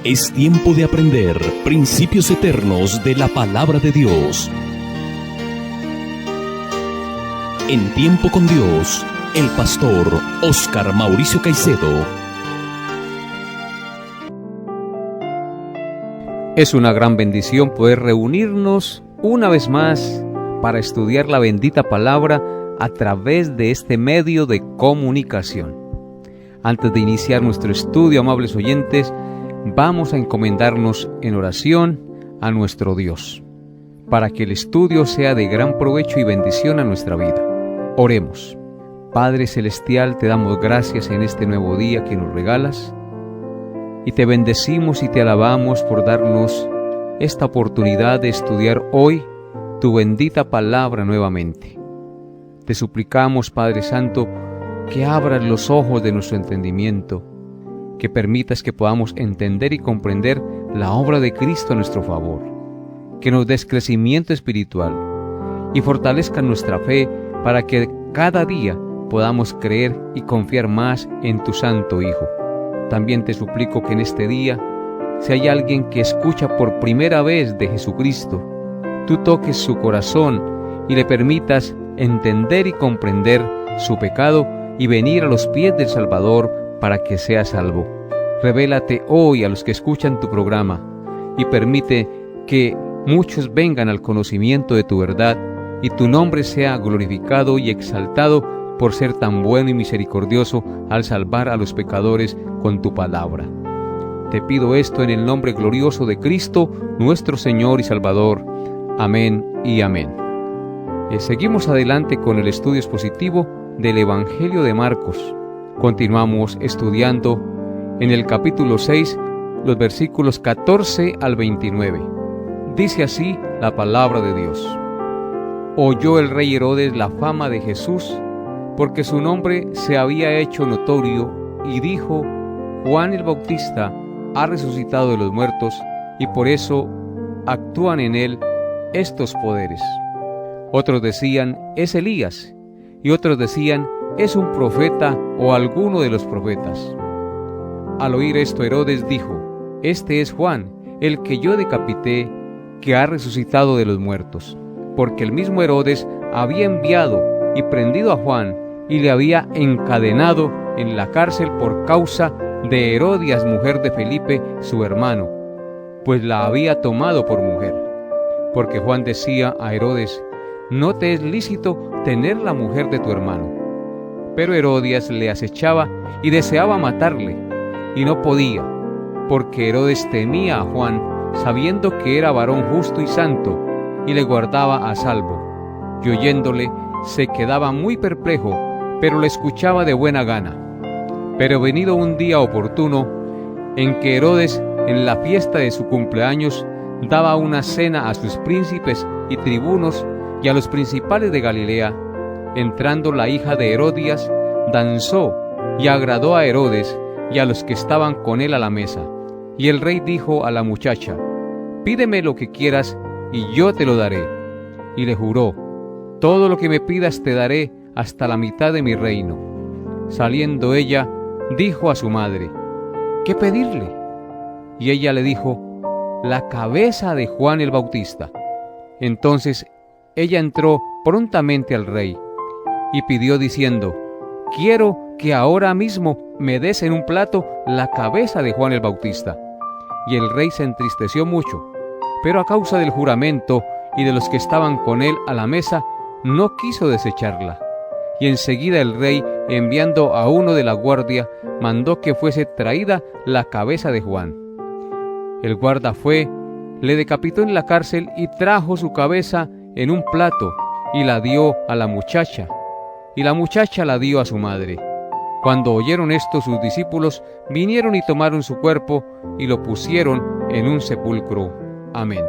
Es tiempo de aprender principios eternos de la palabra de Dios. En Tiempo con Dios, el pastor Óscar Mauricio Caicedo. Es una gran bendición poder reunirnos una vez más para estudiar la bendita palabra a través de este medio de comunicación. Antes de iniciar nuestro estudio, amables oyentes, vamos a encomendarnos en oración a nuestro Dios, para que el estudio sea de gran provecho y bendición a nuestra vida. Oremos. Padre Celestial, te damos gracias en este nuevo día que nos regalas, y te bendecimos y te alabamos por darnos esta oportunidad de estudiar hoy tu bendita palabra nuevamente. Te suplicamos, Padre Santo, que abras los ojos de nuestro entendimiento, que permitas que podamos entender y comprender la obra de Cristo a nuestro favor, que nos des crecimiento espiritual y fortalezca nuestra fe para que cada día podamos creer y confiar más en tu Santo Hijo. También te suplico que en este día, si hay alguien que escucha por primera vez de Jesucristo, tú toques su corazón y le permitas entender y comprender su pecado y venir a los pies del Salvador para que sea salvo. Revélate hoy a los que escuchan tu programa y permite que muchos vengan al conocimiento de tu verdad y tu nombre sea glorificado y exaltado por ser tan bueno y misericordioso al salvar a los pecadores con tu palabra. Te pido esto en el nombre glorioso de Cristo, nuestro Señor y Salvador. Amén y amén. Seguimos adelante con el estudio expositivo del Evangelio de Marcos. Continuamos estudiando en el capítulo 6, los versículos 14 al 29. Dice así la palabra de Dios. Oyó el rey Herodes la fama de Jesús, porque su nombre se había hecho notorio, y dijo: Juan el Bautista ha resucitado de los muertos, y por eso actúan en él estos poderes. Otros decían: es Elías, y otros decían: es un profeta o alguno de los profetas. Al oír esto, Herodes dijo: este es Juan, el que yo decapité, que ha resucitado de los muertos. Porque el mismo Herodes había enviado y prendido a Juan, y le había encadenado en la cárcel por causa de Herodías, mujer de Felipe, su hermano, pues la había tomado por mujer. Porque Juan decía a Herodes: no te es lícito tener la mujer de tu hermano. Pero Herodías le acechaba y deseaba matarle, y no podía, porque Herodes temía a Juan, sabiendo que era varón justo y santo, y le guardaba a salvo. Y oyéndole, se quedaba muy perplejo, pero le escuchaba de buena gana. Pero venido un día oportuno, en que Herodes, en la fiesta de su cumpleaños, daba una cena a sus príncipes y tribunos y a los principales de Galilea, entrando la hija de Herodías, danzó y agradó a Herodes y a los que estaban con él a la mesa. Y el rey dijo a la muchacha: pídeme lo que quieras y yo te lo daré. Y le juró: todo lo que me pidas te daré, hasta la mitad de mi reino. Saliendo ella, dijo a su madre: ¿qué pedirle? Y ella le dijo: la cabeza de Juan el Bautista. Entonces ella entró prontamente al rey y pidió diciendo: quiero que ahora mismo me des en un plato la cabeza de Juan el Bautista. Y el rey se entristeció mucho, pero a causa del juramento y de los que estaban con él a la mesa, no quiso desecharla. Y enseguida el rey, enviando a uno de la guardia, mandó que fuese traída la cabeza de Juan. El guarda fue, le decapitó en la cárcel y trajo su cabeza en un plato y la dio a la muchacha, y la muchacha la dio a su madre. Cuando oyeron esto, sus discípulos vinieron y tomaron su cuerpo y lo pusieron en un sepulcro. Amén.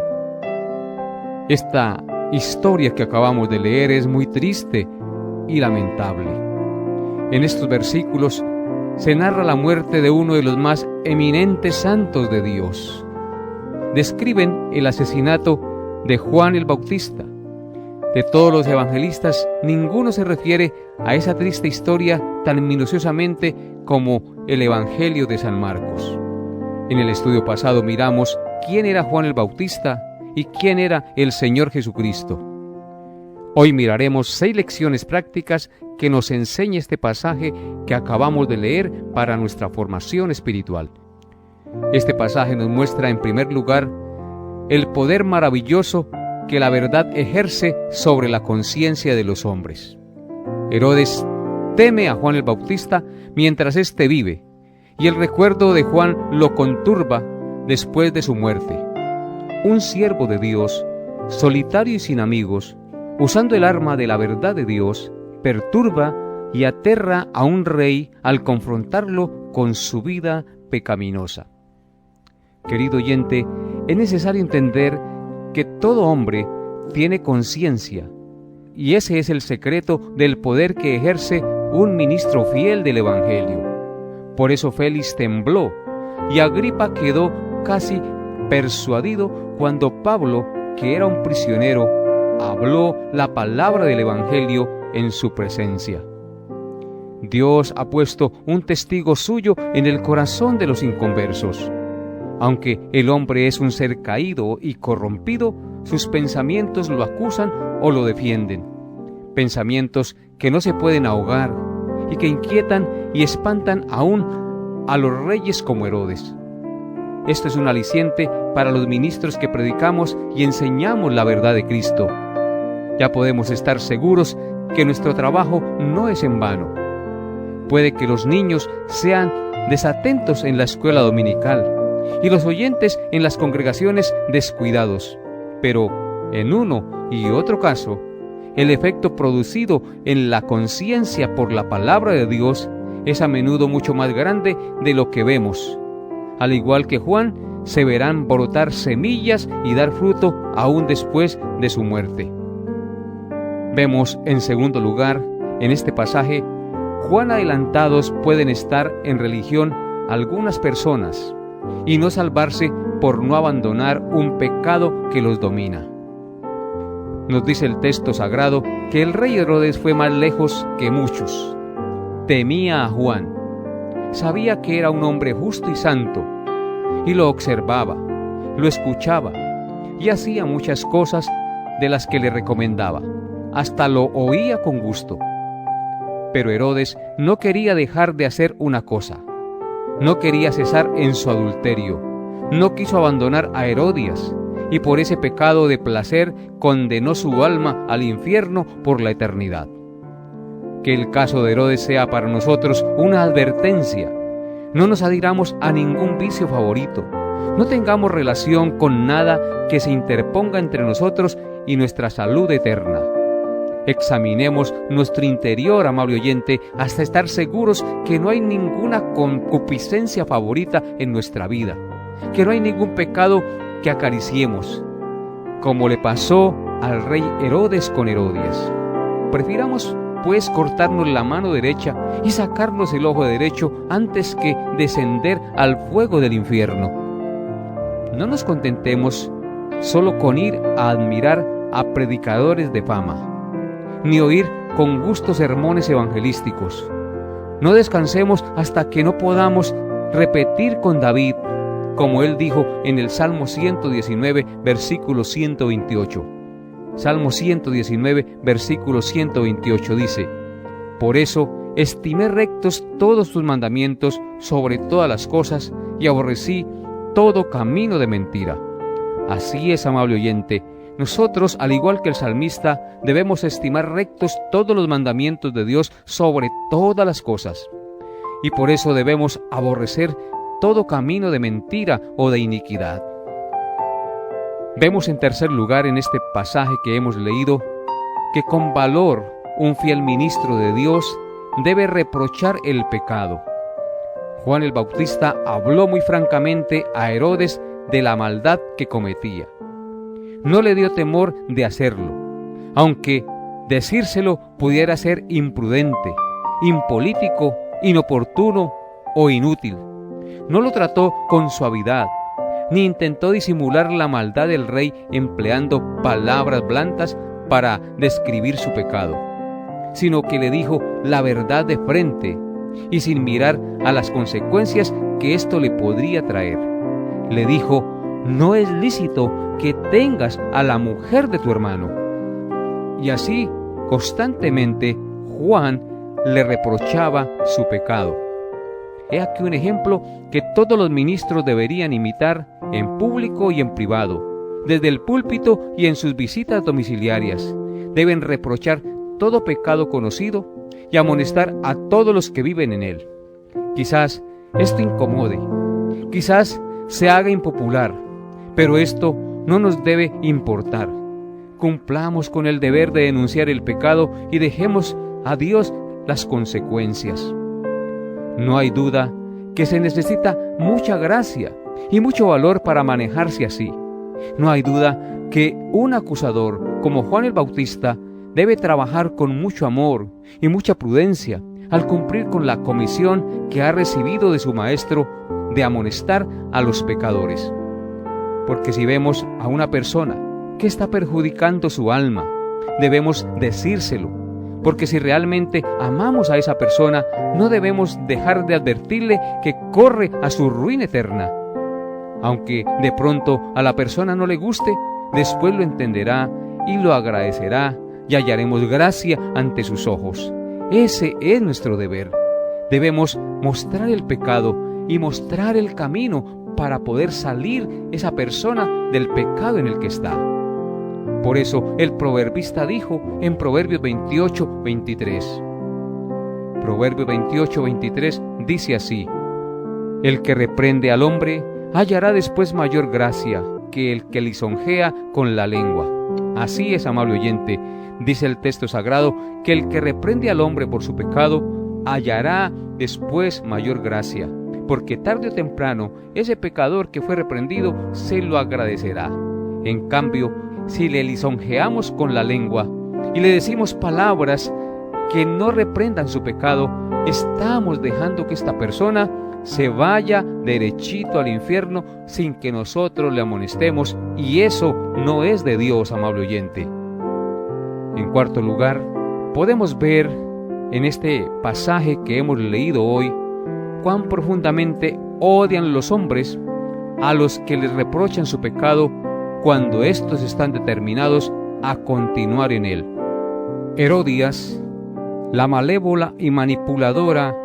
Esta historia que acabamos de leer es muy triste y lamentable. En estos versículos se narra la muerte de uno de los más eminentes santos de Dios. Describen el asesinato de Juan el Bautista. De todos los evangelistas, ninguno se refiere a esa triste historia tan minuciosamente como el Evangelio de San Marcos. En el estudio pasado miramos quién era Juan el Bautista y quién era el Señor Jesucristo. Hoy miraremos 6 lecciones prácticas que nos enseña este pasaje que acabamos de leer para nuestra formación espiritual. Este pasaje nos muestra, en primer lugar, el poder maravilloso que la verdad ejerce sobre la conciencia de los hombres. Herodes teme a Juan el Bautista mientras éste vive, y el recuerdo de Juan lo conturba después de su muerte. Un siervo de Dios, solitario y sin amigos, usando el arma de la verdad de Dios, perturba y aterra a un rey al confrontarlo con su vida pecaminosa. Querido oyente, es necesario entender que todo hombre tiene conciencia, y ese es el secreto del poder que ejerce un ministro fiel del Evangelio. Por eso Félix tembló y Agripa quedó casi persuadido cuando Pablo, que era un prisionero, habló la palabra del Evangelio en su presencia. Dios ha puesto un testigo suyo en el corazón de los inconversos. Aunque el hombre es un ser caído y corrompido, sus pensamientos lo acusan o lo defienden. Pensamientos que no se pueden ahogar y que inquietan y espantan aún a los reyes como Herodes. Esto es un aliciente para los ministros que predicamos y enseñamos la verdad de Cristo. Ya podemos estar seguros que nuestro trabajo no es en vano. Puede que los niños sean desatentos en la escuela dominical y los oyentes en las congregaciones descuidados, pero en uno y otro caso, el efecto producido en la conciencia por la palabra de Dios es a menudo mucho más grande de lo que vemos. Al igual que Juan, se verán brotar semillas y dar fruto aún después de su muerte. Vemos, en segundo lugar, en este pasaje, cuán adelantados pueden estar en religión algunas personas y no salvarse por no abandonar un pecado que los domina. Nos dice el texto sagrado que el rey Herodes fue más lejos que muchos. Temía a Juan, sabía que era un hombre justo y santo, y lo observaba, lo escuchaba, y hacía muchas cosas de las que le recomendaba, hasta lo oía con gusto. Pero Herodes no quería dejar de hacer una cosa. No quería cesar en su adulterio. No quiso abandonar a Herodías, y por ese pecado de placer condenó su alma al infierno por la eternidad. Que el caso de Herodes sea para nosotros una advertencia. No nos adhiramos a ningún vicio favorito. No tengamos relación con nada que se interponga entre nosotros y nuestra salud eterna. Examinemos nuestro interior, amable oyente, hasta estar seguros que no hay ninguna concupiscencia favorita en nuestra vida, que no hay ningún pecado que acariciemos, como le pasó al rey Herodes con Herodías. Prefiramos, pues, cortarnos la mano derecha y sacarnos el ojo derecho antes que descender al fuego del infierno. No nos contentemos solo con ir a admirar a predicadores de fama, ni oír con gusto sermones evangelísticos. No descansemos hasta que no podamos repetir con David, como él dijo en el Salmo 119, versículo 128. Salmo 119, versículo 128 dice: Por eso estimé rectos todos tus mandamientos sobre todas las cosas, y aborrecí todo camino de mentira. Así es, amable oyente. Nosotros, al igual que el salmista, debemos estimar rectos todos los mandamientos de Dios sobre todas las cosas. Y por eso debemos aborrecer todo camino de mentira o de iniquidad. Vemos en tercer lugar en este pasaje que hemos leído que con valor un fiel ministro de Dios debe reprochar el pecado. Juan el Bautista habló muy francamente a Herodes de la maldad que cometía. No le dio temor de hacerlo, aunque decírselo pudiera ser imprudente, impolítico, inoportuno o inútil. No lo trató con suavidad, ni intentó disimular la maldad del rey empleando palabras blandas para describir su pecado, sino que le dijo la verdad de frente y sin mirar a las consecuencias que esto le podría traer. Le dijo: no es lícito que tengas a la mujer de tu hermano. Y así, constantemente, Juan le reprochaba su pecado. He aquí un ejemplo que todos los ministros deberían imitar en público y en privado, desde el púlpito y en sus visitas domiciliarias. Deben reprochar todo pecado conocido y amonestar a todos los que viven en él. Quizás esto incomode, quizás se haga impopular, pero esto no nos debe importar. Cumplamos con el deber de denunciar el pecado y dejemos a Dios las consecuencias. No hay duda que se necesita mucha gracia y mucho valor para manejarse así. No hay duda que un acusador como Juan el Bautista debe trabajar con mucho amor y mucha prudencia al cumplir con la comisión que ha recibido de su maestro de amonestar a los pecadores. Porque si vemos a una persona que está perjudicando su alma, debemos decírselo, porque si realmente amamos a esa persona, no debemos dejar de advertirle que corre a su ruina eterna. Aunque de pronto a la persona no le guste, después lo entenderá y lo agradecerá y hallaremos gracia ante sus ojos. Ese es nuestro deber. Debemos mostrar el pecado y mostrar el camino para poder salir esa persona del pecado en el que está. Por eso el proverbista dijo en Proverbios 28:23. Proverbios 28:23 dice así: el que reprende al hombre hallará después mayor gracia que el que lisonjea con la lengua. Así es, amable oyente, dice el texto sagrado, que el que reprende al hombre por su pecado hallará después mayor gracia, porque tarde o temprano ese pecador que fue reprendido se lo agradecerá. En cambio, si le lisonjeamos con la lengua y le decimos palabras que no reprendan su pecado, estamos dejando que esta persona se vaya derechito al infierno sin que nosotros le amonestemos, y eso no es de Dios, amable oyente. En cuarto lugar, podemos ver en este pasaje que hemos leído hoy cuán profundamente odian los hombres a los que les reprochan su pecado cuando éstos están determinados a continuar en él. Herodías, la malévola y manipuladora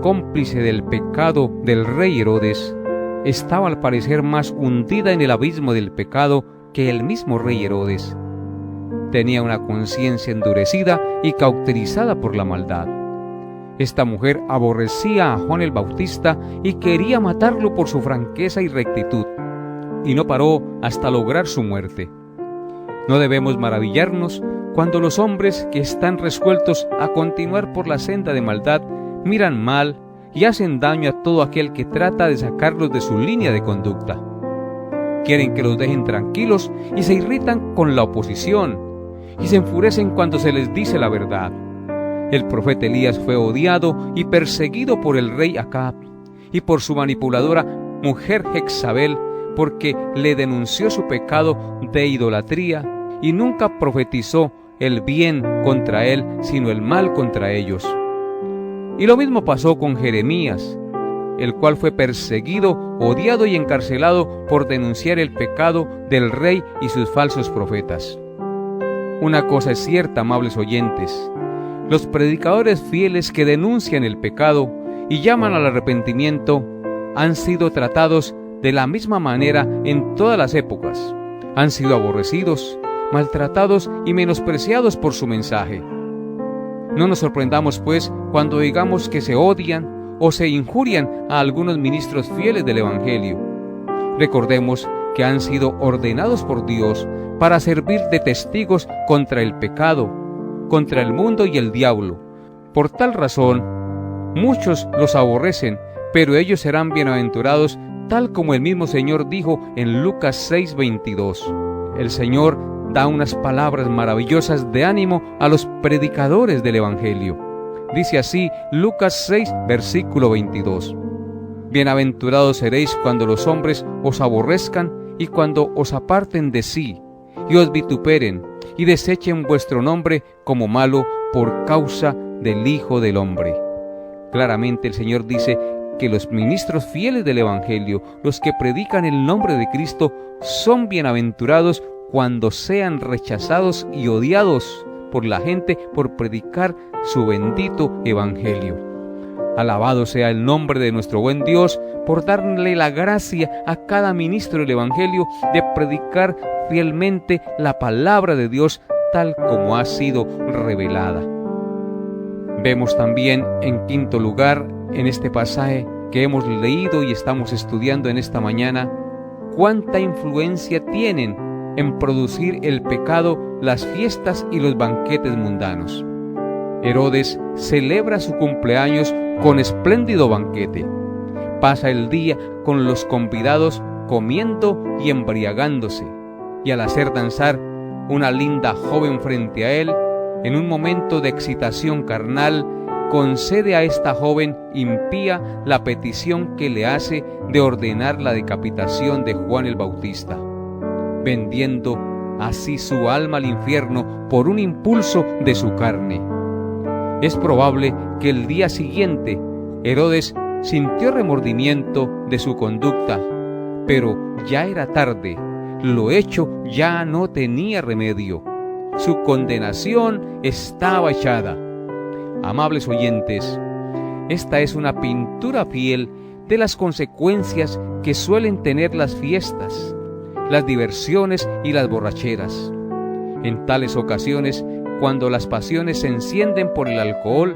cómplice del pecado del rey Herodes, estaba al parecer más hundida en el abismo del pecado que el mismo rey Herodes. Tenía una conciencia endurecida y cauterizada por la maldad. Esta mujer aborrecía a Juan el Bautista y quería matarlo por su franqueza y rectitud, y no paró hasta lograr su muerte. No debemos maravillarnos cuando los hombres que están resueltos a continuar por la senda de maldad miran mal y hacen daño a todo aquel que trata de sacarlos de su línea de conducta. Quieren que los dejen tranquilos y se irritan con la oposición y se enfurecen cuando se les dice la verdad. El profeta Elías fue odiado y perseguido por el rey Acab y por su manipuladora mujer Jezabel, porque le denunció su pecado de idolatría y nunca profetizó el bien contra él, sino el mal contra ellos. Y lo mismo pasó con Jeremías, el cual fue perseguido, odiado y encarcelado por denunciar el pecado del rey y sus falsos profetas. Una cosa es cierta, amables oyentes: los predicadores fieles que denuncian el pecado y llaman al arrepentimiento han sido tratados de la misma manera en todas las épocas. Han sido aborrecidos, maltratados y menospreciados por su mensaje. No nos sorprendamos, pues, cuando digamos que se odian o se injurian a algunos ministros fieles del Evangelio. Recordemos que han sido ordenados por Dios para servir de testigos contra el pecado, contra el mundo y el diablo. Por tal razón, muchos los aborrecen, pero ellos serán bienaventurados, tal como el mismo Señor dijo en Lucas 6:22. El Señor da unas palabras maravillosas de ánimo a los predicadores del Evangelio. Dice así Lucas 6, versículo 22. Bienaventurados seréis cuando los hombres os aborrezcan y cuando os aparten de sí, y os vituperen, y desechen vuestro nombre como malo por causa del Hijo del Hombre. Claramente el Señor dice que los ministros fieles del Evangelio, los que predican el nombre de Cristo, son bienaventurados cuando sean rechazados y odiados por la gente por predicar su bendito Evangelio. Alabado sea el nombre de nuestro buen Dios por darle la gracia a cada ministro del Evangelio de predicar fielmente la palabra de Dios tal como ha sido revelada. Vemos también, en quinto lugar, en este pasaje que hemos leído y estamos estudiando en esta mañana, cuánta influencia tienen en producir el pecado las fiestas y los banquetes mundanos. Herodes celebra su cumpleaños con espléndido banquete. Pasa el día con los convidados comiendo y embriagándose, y al hacer danzar una linda joven frente a él, en un momento de excitación carnal, concede a esta joven impía la petición que le hace de ordenar la decapitación de Juan el Bautista, vendiendo así su alma al infierno por un impulso de su carne. Es probable que el día siguiente Herodes sintió remordimiento de su conducta, pero ya era tarde, lo hecho ya no tenía remedio. Su condenación estaba echada. Amables oyentes, esta es una pintura fiel de las consecuencias que suelen tener las fiestas, las diversiones y las borracheras. En tales ocasiones, cuando las pasiones se encienden por el alcohol,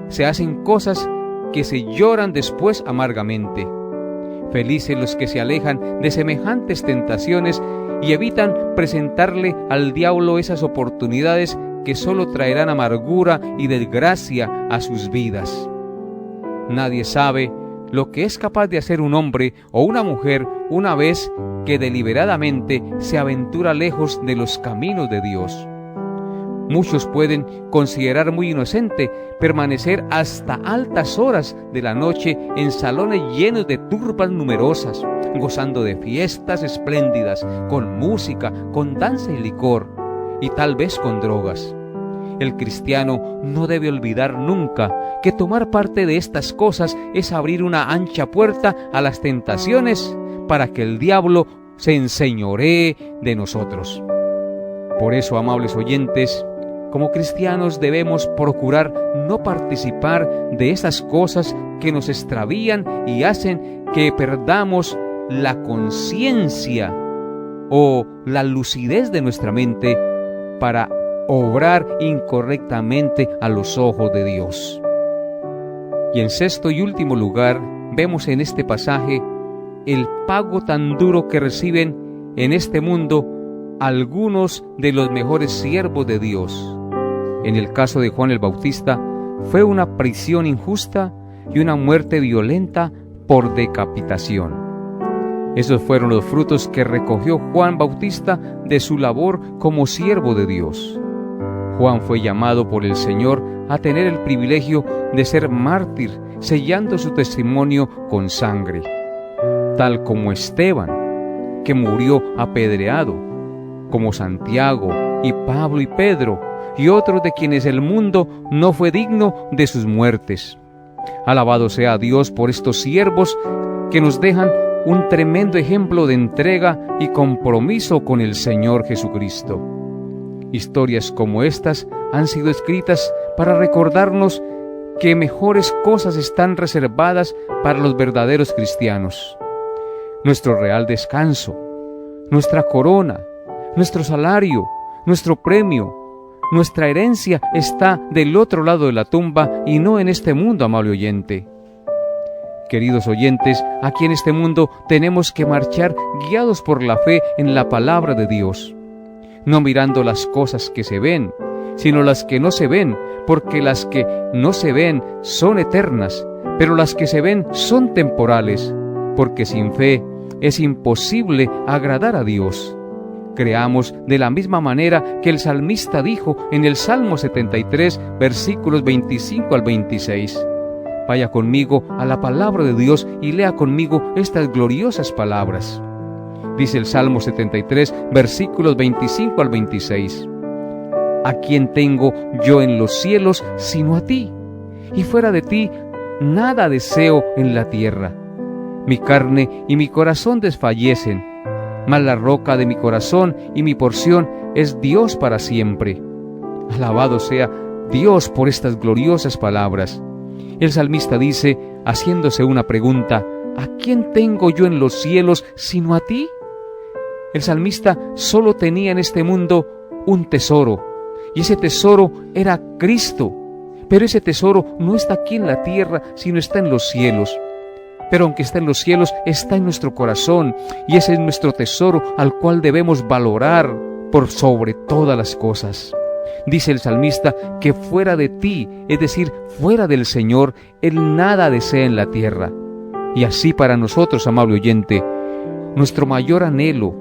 se hacen cosas que se lloran después amargamente. Felices los que se alejan de semejantes tentaciones y evitan presentarle al diablo esas oportunidades que solo traerán amargura y desgracia a sus vidas. Nadie sabe lo que es capaz de hacer un hombre o una mujer una vez que deliberadamente se aventura lejos de los caminos de Dios. Muchos pueden considerar muy inocente permanecer hasta altas horas de la noche en salones llenos de turbas numerosas, gozando de fiestas espléndidas, con música, con danza y licor, y tal vez con drogas. El cristiano no debe olvidar nunca que tomar parte de estas cosas es abrir una ancha puerta a las tentaciones para que el diablo se enseñoree de nosotros. Por eso, amables oyentes, como cristianos debemos procurar no participar de esas cosas que nos extravían y hacen que perdamos la conciencia o la lucidez de nuestra mente para obrar incorrectamente a los ojos de Dios. Y en sexto y último lugar, vemos en este pasaje el pago tan duro que reciben en este mundo algunos de los mejores siervos de Dios. En el caso de Juan el Bautista, fue una prisión injusta y una muerte violenta por decapitación. Esos fueron los frutos que recogió Juan Bautista de su labor como siervo de Dios. Juan fue llamado por el Señor a tener el privilegio de ser mártir, sellando su testimonio con sangre, tal como Esteban, que murió apedreado, como Santiago y Pablo y Pedro, y otros de quienes el mundo no fue digno de sus muertes. Alabado sea Dios por estos siervos que nos dejan un tremendo ejemplo de entrega y compromiso con el Señor Jesucristo. Historias como estas han sido escritas para recordarnos que mejores cosas están reservadas para los verdaderos cristianos. Nuestro real descanso, nuestra corona, nuestro salario, nuestro premio, nuestra herencia está del otro lado de la tumba y no en este mundo, amable oyente. Queridos oyentes, aquí en este mundo tenemos que marchar guiados por la fe en la palabra de Dios, no mirando las cosas que se ven, sino las que no se ven, porque las que no se ven son eternas, pero las que se ven son temporales, porque sin fe es imposible agradar a Dios. Creamos de la misma manera que el salmista dijo en el Salmo 73, versículos 25 al 26. Vaya conmigo a la palabra de Dios y lea conmigo estas gloriosas palabras. Dice el Salmo 73, versículos 25 al 26. ¿A quién tengo yo en los cielos sino a ti? Y fuera de ti, nada deseo en la tierra. Mi carne y mi corazón desfallecen, mas la roca de mi corazón y mi porción es Dios para siempre. Alabado sea Dios por estas gloriosas palabras. El salmista dice, haciéndose una pregunta: ¿a quién tengo yo en los cielos sino a ti? El salmista solo tenía en este mundo un tesoro, y ese tesoro era Cristo. Pero ese tesoro no está aquí en la tierra, sino está en los cielos. Pero aunque está en los cielos, está en nuestro corazón, y ese es nuestro tesoro al cual debemos valorar por sobre todas las cosas. Dice el salmista que fuera de ti, es decir, fuera del Señor, Él nada desea en la tierra. Y así para nosotros, amable oyente, nuestro mayor anhelo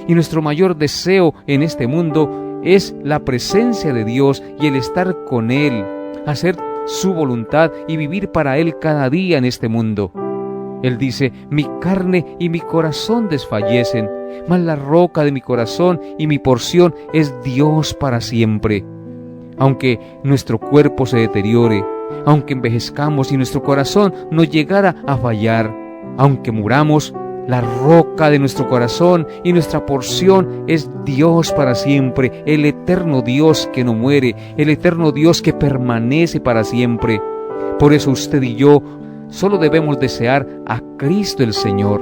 y nuestro mayor deseo en este mundo es la presencia de Dios y el estar con Él, hacer su voluntad y vivir para Él cada día en este mundo. Él dice, mi carne y mi corazón desfallecen, mas la roca de mi corazón y mi porción es Dios para siempre. Aunque nuestro cuerpo se deteriore, aunque envejezcamos y nuestro corazón no llegara a fallar, aunque muramos, la roca de nuestro corazón y nuestra porción es Dios para siempre, el eterno Dios que no muere, el eterno Dios que permanece para siempre. Por eso usted y yo solo debemos desear a Cristo el Señor,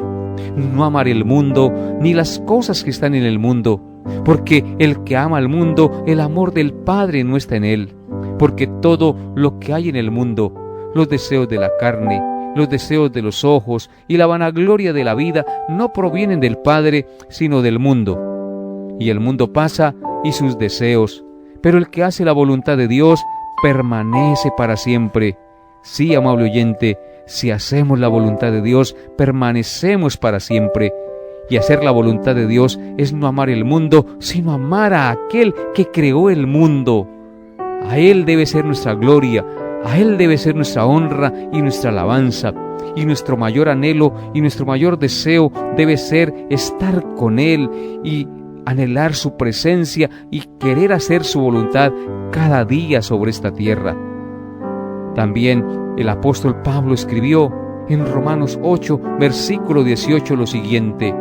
no amar el mundo ni las cosas que están en el mundo, porque el que ama al mundo, el amor del Padre no está en él, porque todo lo que hay en el mundo, los deseos de la carne, los deseos de los ojos y la vanagloria de la vida no provienen del Padre, sino del mundo. Y el mundo pasa y sus deseos, pero el que hace la voluntad de Dios permanece para siempre. Sí, amable oyente, si hacemos la voluntad de Dios, permanecemos para siempre. Y hacer la voluntad de Dios es no amar el mundo, sino amar a aquel que creó el mundo. A Él debe ser nuestra gloria, a Él debe ser nuestra honra y nuestra alabanza. Y nuestro mayor anhelo y nuestro mayor deseo debe ser estar con Él y anhelar su presencia y querer hacer su voluntad cada día sobre esta tierra. También el apóstol Pablo escribió en Romanos 8, versículo 18 lo siguiente: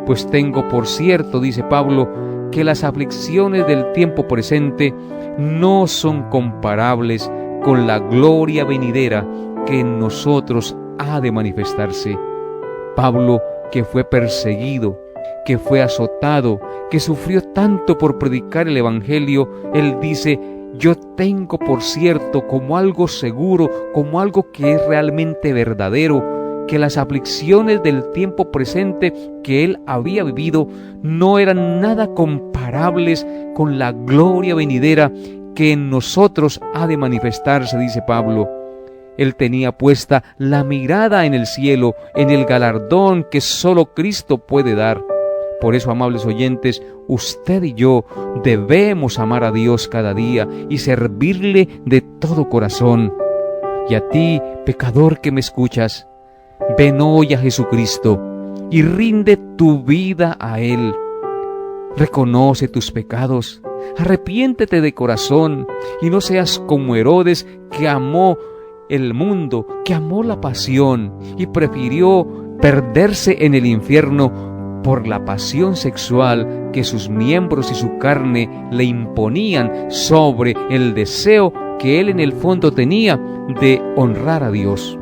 pues tengo por cierto, dice Pablo, que las aflicciones del tiempo presente no son comparables con la gloria venidera que en nosotros ha de manifestarse. Pablo, que fue perseguido, que fue azotado, que sufrió tanto por predicar el Evangelio, él dice: yo tengo por cierto, como algo seguro, como algo que es realmente verdadero, que las aflicciones del tiempo presente que él había vivido no eran nada comparables con la gloria venidera que en nosotros ha de manifestarse, dice Pablo. Él tenía puesta la mirada en el cielo, en el galardón que solo Cristo puede dar. Por eso, amables oyentes, usted y yo debemos amar a Dios cada día y servirle de todo corazón. Y a ti, pecador que me escuchas, ven hoy a Jesucristo y rinde tu vida a Él. Reconoce tus pecados, arrepiéntete de corazón y no seas como Herodes, que amó el mundo, que amó la pasión y prefirió perderse en el infierno por la pasión sexual que sus miembros y su carne le imponían sobre el deseo que él en el fondo tenía de honrar a Dios.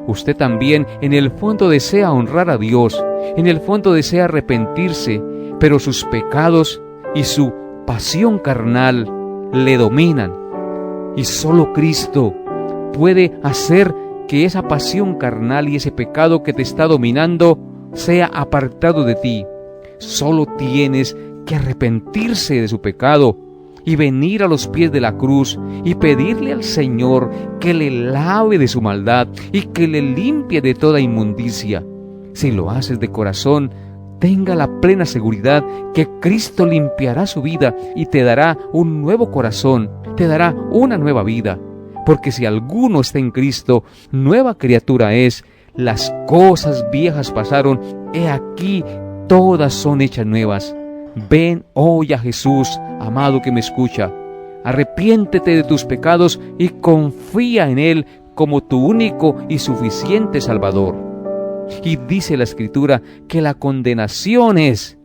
Usted también en el fondo desea honrar a Dios, en el fondo desea arrepentirse, pero sus pecados y su pasión carnal le dominan. Y solo Cristo puede hacer que esa pasión carnal y ese pecado que te está dominando sea apartado de ti. Solo tienes que arrepentirse de su pecado y venir a los pies de la cruz y pedirle al Señor que le lave de su maldad y que le limpie de toda inmundicia. Si lo haces de corazón, tenga la plena seguridad que Cristo limpiará su vida y te dará un nuevo corazón, te dará una nueva vida. Porque si alguno está en Cristo, nueva criatura es. Las cosas viejas pasaron, he aquí, todas son hechas nuevas. Ven hoy a Jesús, amado que me escucha. Arrepiéntete de tus pecados y confía en Él como tu único y suficiente Salvador. Y dice la Escritura que la condenación es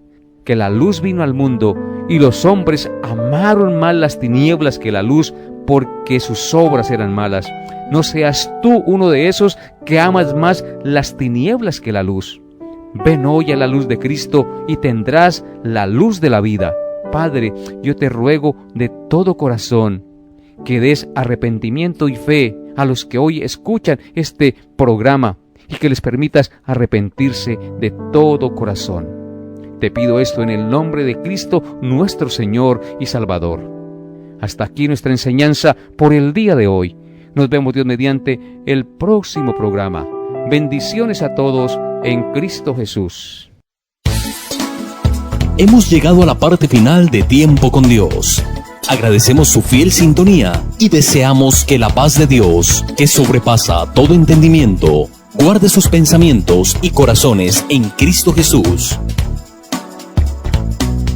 que la luz vino al mundo y los hombres amaron más las tinieblas que la luz porque sus obras eran malas. No seas tú uno de esos que amas más las tinieblas que la luz. Ven hoy a la luz de Cristo y tendrás la luz de la vida. Padre, yo te ruego de todo corazón que des arrepentimiento y fe a los que hoy escuchan este programa y que les permitas arrepentirse de todo corazón. Te pido esto en el nombre de Cristo, nuestro Señor y Salvador. Hasta aquí nuestra enseñanza por el día de hoy. Nos vemos, Dios mediante, el próximo programa. Bendiciones a todos en Cristo Jesús. Hemos llegado a la parte final de Tiempo con Dios. Agradecemos su fiel sintonía y deseamos que la paz de Dios, que sobrepasa todo entendimiento, guarde sus pensamientos y corazones en Cristo Jesús.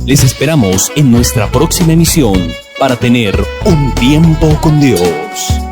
Les esperamos en nuestra próxima emisión para tener un tiempo con Dios.